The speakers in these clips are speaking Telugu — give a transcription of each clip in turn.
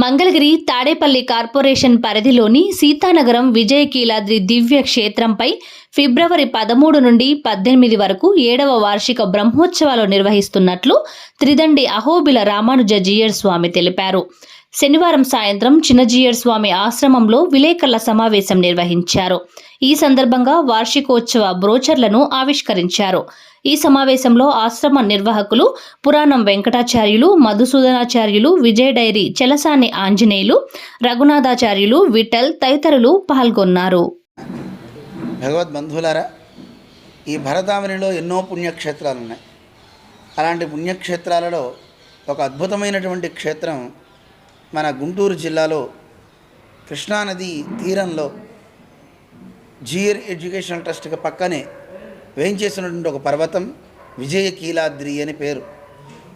మంగళగిరి తాడేపల్లి కార్పొరేషన్ పరిధిలోని సీతానగరం విజయకీలాద్రి దివ్య క్షేత్రంపై ఫిబ్రవరి 13 నుండి 18 వరకు 7వ వార్షిక బ్రహ్మోత్సవాలు నిర్వహిస్తున్నట్లు త్రిదండి అహోబిల రామానుజ జీయర్ స్వామి తెలిపారు. శనివారం సాయంత్రం చిన్నజీయర్ స్వామి ఆశ్రమంలో విలేకరుల సమావేశం నిర్వహించారు. ఈ సందర్భంగా వార్షికోత్సవ బ్రోచర్లను ఆవిష్కరించారు. ఈ సమావేశంలో ఆశ్రమ నిర్వాహకులు పురాణం వెంకటాచార్యులు, మధుసూదనాచార్యులు, విజయ డైరీ చెలసాని ఆంజనేయులు, రఘునాథాచార్యులు, విఠల్ తదితరులు పాల్గొన్నారు. భగవద్బంధువులారా, ఈ భరతావనిలో ఎన్నో పుణ్యక్షేత్రాలు ఉన్నాయి. అలాంటి పుణ్యక్షేత్రాలలో ఒక అద్భుతమైనటువంటి క్షేత్రం మన గుంటూరు జిల్లాలో కృష్ణానది తీరంలో జీయర్ ఎడ్యుకేషనల్ ట్రస్ట్కి పక్కనే వేయించేసినటువంటి ఒక పర్వతం విజయకీలాద్రి అని పేరు.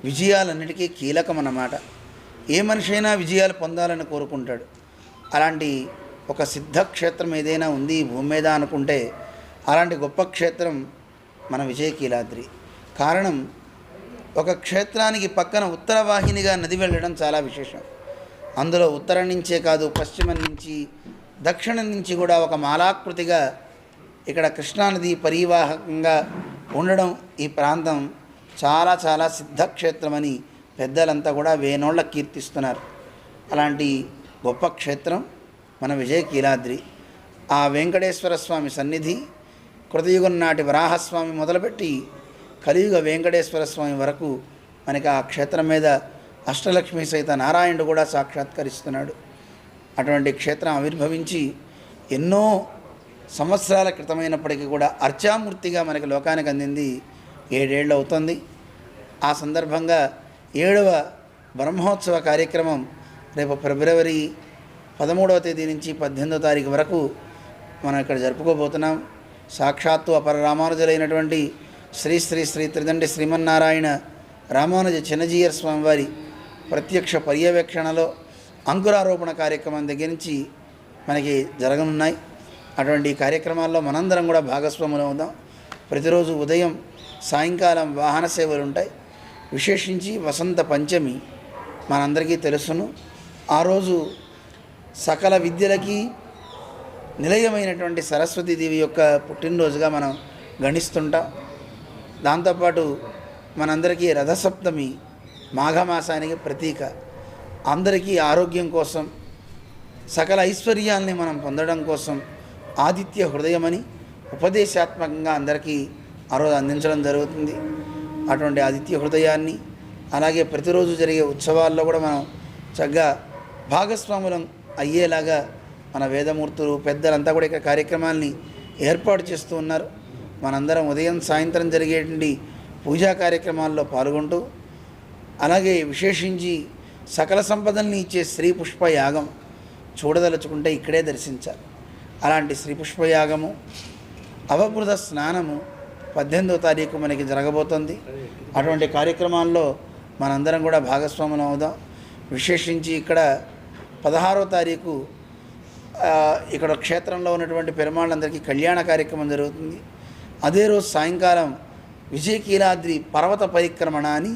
విజయాలన్నిటికీ కీలకం అన్నమాట. ఏ మనిషి అయినా విజయాలు పొందాలని కోరుకుంటాడు. అలాంటి ఒక సిద్ధక్షేత్రం ఏదైనా ఉంది ఈ భూమి మీద అనుకుంటే అలాంటి గొప్ప క్షేత్రం మన విజయకీలాద్రి. కారణం, ఒక క్షేత్రానికి పక్కన ఉత్తర వాహినిగా నది వెళ్ళడం చాలా విశేషం. అందులో ఉత్తరం నుంచే కాదు, పశ్చిమం నుంచి, దక్షిణం నుంచి కూడా ఒక మాలాకృతిగా ఇక్కడ కృష్ణానది పరివాహకంగా ఉండడం ఈ ప్రాంతం చాలా చాలా సిద్ధక్షేత్రమని పెద్దలంతా కూడా వేనోళ్ళ కీర్తిస్తున్నారు. అలాంటి గొప్ప క్షేత్రం మన విజయకీలాద్రి. ఆ వెంకటేశ్వర స్వామి సన్నిధి కృతయుగం నాటి వరాహస్వామి మొదలుపెట్టి కలియుగ వెంకటేశ్వర స్వామి వరకు మనకి ఆ క్షేత్రం మీద అష్టలక్ష్మి సహిత నారాయణుడు కూడా సాక్షాత్కరిస్తున్నాడు. అటువంటి క్షేత్రం ఆవిర్భవించి ఎన్నో సంవత్సరాల క్రితమైనప్పటికీ కూడా అర్చామూర్తిగా మనకి లోకానికి అందింది 7 ఏళ్ళు అవుతుంది. ఆ సందర్భంగా 7వ బ్రహ్మోత్సవ కార్యక్రమం రేపు ఫిబ్రవరి 13వ తేదీ నుంచి 18వ తారీఖు వరకు మనం ఇక్కడ జరుపుకోబోతున్నాం. సాక్షాత్తు అపర రామానుజులైనటువంటి శ్రీ శ్రీ శ్రీ త్రిదండి శ్రీమన్నారాయణ రామానుజ చిన్నజీయర్ స్వామి వారి ప్రత్యక్ష పర్యవేక్షణలో అంకురారోపణ కార్యక్రమం దగ్గర నుంచి మనకి జరగనున్నాయి. అటువంటి కార్యక్రమాల్లో మనందరం కూడా భాగస్వాములు అవుదాం. ప్రతిరోజు ఉదయం సాయంకాలం వాహన సేవలు ఉంటాయి. విశేషించి వసంత పంచమి మనందరికీ తెలుసును. ఆ రోజు సకల విద్యలకి నిలయమైనటువంటి సరస్వతీదేవి యొక్క పుట్టినరోజుగా మనం గణిస్తుంటాం. దాంతోపాటు మనందరికీ రథసప్తమి మాఘమాసానికి ప్రతీక. అందరికీ ఆరోగ్యం కోసం, సకల ఐశ్వర్యాల్ని మనం పొందడం కోసం ఆదిత్య హృదయమని ఉపదేశాత్మకంగా అందరికీ ఆ రోజు అందించడం జరుగుతుంది. అటువంటి ఆదిత్య హృదయాన్ని అలాగే ప్రతిరోజు జరిగే ఉత్సవాల్లో కూడా మనం చక్కగా భాగస్వాములం అయ్యేలాగా మన వేదమూర్తులు పెద్దలంతా కూడా ఇక్కడ కార్యక్రమాల్ని ఏర్పాటు చేస్తూ ఉన్నారు. మనందరం ఉదయం సాయంత్రం జరిగేటువంటి పూజా కార్యక్రమాల్లో పాల్గొంటూ, అలాగే విశేషించి సకల సంపదల్ని ఇచ్చే శ్రీ పుష్పయాగం చూడదలుచుకుంటే ఇక్కడే దర్శించాలి. అలాంటి శ్రీ పుష్పయాగము, అవబృధ స్నానము 18వ తారీఖు మనకి జరగబోతుంది. అటువంటి కార్యక్రమాల్లో మనందరం కూడా భాగస్వాములం అవుదాం. విశేషించి ఇక్కడ 16వ తారీఖు ఇక్కడ క్షేత్రంలో ఉన్నటువంటి పెరుమాళ్ళందరికీ కళ్యాణ కార్యక్రమం జరుగుతుంది. అదే రోజు సాయంకాలం విజయకీలాద్రి పర్వత పరిక్రమణ అని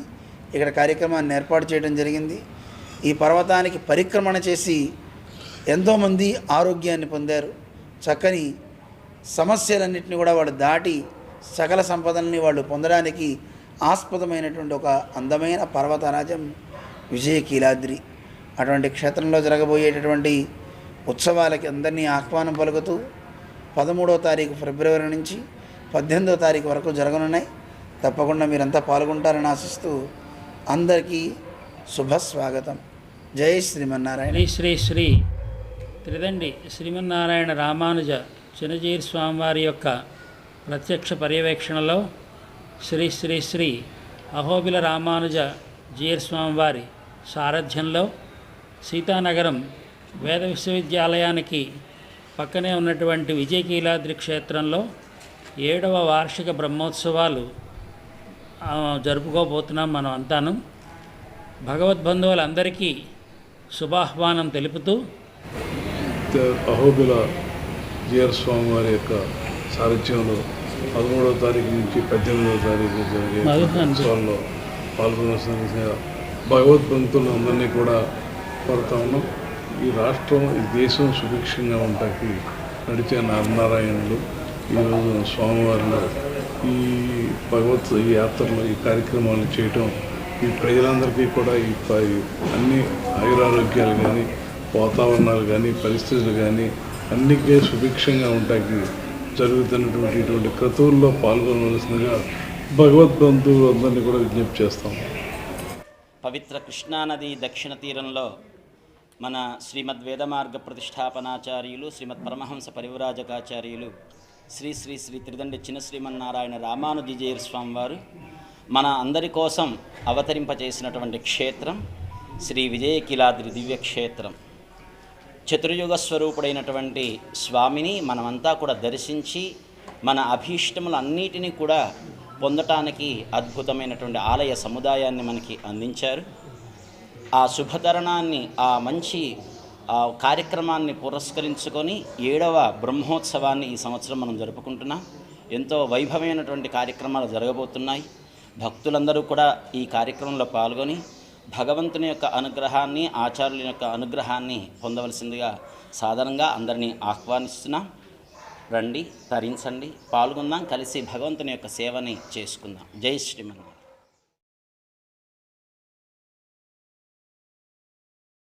ఇక్కడ కార్యక్రమాన్ని ఏర్పాటు చేయడం జరిగింది. ఈ పర్వతానికి పరిక్రమణ చేసి ఎంతోమంది ఆరోగ్యాన్ని పొందారు. చక్కని సమస్యలన్నింటినీ కూడా వాళ్ళు దాటి సకల సంపదల్ని వాళ్ళు పొందడానికి ఆస్పదమైనటువంటి ఒక అందమైన పర్వతరాజం విజయకీలాద్రి. అటువంటి క్షేత్రంలో జరగబోయేటటువంటి ఉత్సవాలకి అందరినీ ఆహ్వానం పలుకుతూ 13వ తారీఖు ఫిబ్రవరి నుంచి 18వ తారీఖు వరకు జరగనున్నాయి. తప్పకుండా మీరంతా పాల్గొంటారని ఆశిస్తూ అందరికీ శుభస్వాగతం. జై శ్రీమన్నారాయణ. శ్రీ శ్రీ త్రిదండి శ్రీమన్నారాయణ రామానుజ చిన్నజీయర్ స్వామివారి యొక్క ప్రత్యక్ష పర్యవేక్షణలో శ్రీ శ్రీ శ్రీ అహోబిల రామానుజ జీయర్ స్వామివారి సారథ్యంలో సీతానగరం వేద విశ్వవిద్యాలయానికి పక్కనే ఉన్నటువంటి విజయకీలాద్రి క్షేత్రంలో 7వ వార్షిక బ్రహ్మోత్సవాలు జరుపుకోబోతున్నాం. మనం అంతాను భగవద్బంధువులందరికీ శుభాహ్వానం తెలుపుతూ అహోబిల జీయర్ స్వామి వారి యొక్క సారథ్యంలో 13వ తారీఖు నుంచి 18వ తారీఖు జరిగే ఉత్సవాల్లో పాల్గొనవలసిన భగవద్బంధువులందరినీ కూడా కోరుతా ఉన్నాం. ఈ రాష్ట్రం, ఈ దేశం సుభిక్షంగా ఉండటానికి నడిచే నారాయణులు ఈరోజు స్వామివారిలో ఈ ఈ యాత్రలో ఈ కార్యక్రమాలు చేయటం ఈ ప్రజలందరికీ కూడా అన్ని ఆయురారోగ్యాలు కానీ, వాతావరణాలు కానీ, పరిస్థితులు కానీ అన్నికే సుభిక్షంగా ఉండటానికి జరుగుతున్నటువంటి ఇటువంటి క్రతువుల్లో పాల్గొనవలసిందిగా భగవద్బంధువులందరినీ కూడా విజ్ఞప్తి చేస్తాం. పవిత్ర కృష్ణానది దక్షిణ తీరంలో మన శ్రీమద్ వేదమార్గ ప్రతిష్టాపనాచార్యులు, శ్రీమద్ పరమహంస పరివ్రాజకాచార్యులు శ్రీ శ్రీ శ్రీ త్రిదండి చిన్న శ్రీమన్నారాయణ రామానుజీయర్ స్వామివారు మన అందరి కోసం అవతరింపచేసినటువంటి క్షేత్రం శ్రీ విజయకీలాద్రి దివ్యక్షేత్రం. చతుర్యుగ స్వరూపుడైనటువంటి స్వామిని మనమంతా కూడా దర్శించి మన అభీష్టములన్నిటినీ కూడా పొందటానికి అద్భుతమైనటువంటి ఆలయ సముదాయాన్ని మనకి అందించారు. ఆ శుభతరుణాన్ని, ఆ మంచి కార్యక్రమాన్ని పురస్కరించుకొని 7వ బ్రహ్మోత్సవాన్ని ఈ సంవత్సరం మనం జరుపుకుంటున్నాం. ఎంతో వైభవమైనటువంటి కార్యక్రమాలు జరగబోతున్నాయి. భక్తులందరూ కూడా ఈ కార్యక్రమంలో పాల్గొని భగవంతుని యొక్క అనుగ్రహాన్ని, ఆచార్యుల యొక్క అనుగ్రహాన్ని పొందవలసిందిగా సాధారణంగా అందరినీ ఆహ్వానిస్తున్నాం. రండి, తరించండి, పాల్గొందాం, కలిసి భగవంతుని యొక్క సేవని చేసుకుందాం. జై శ్రీమన్నారాయణ.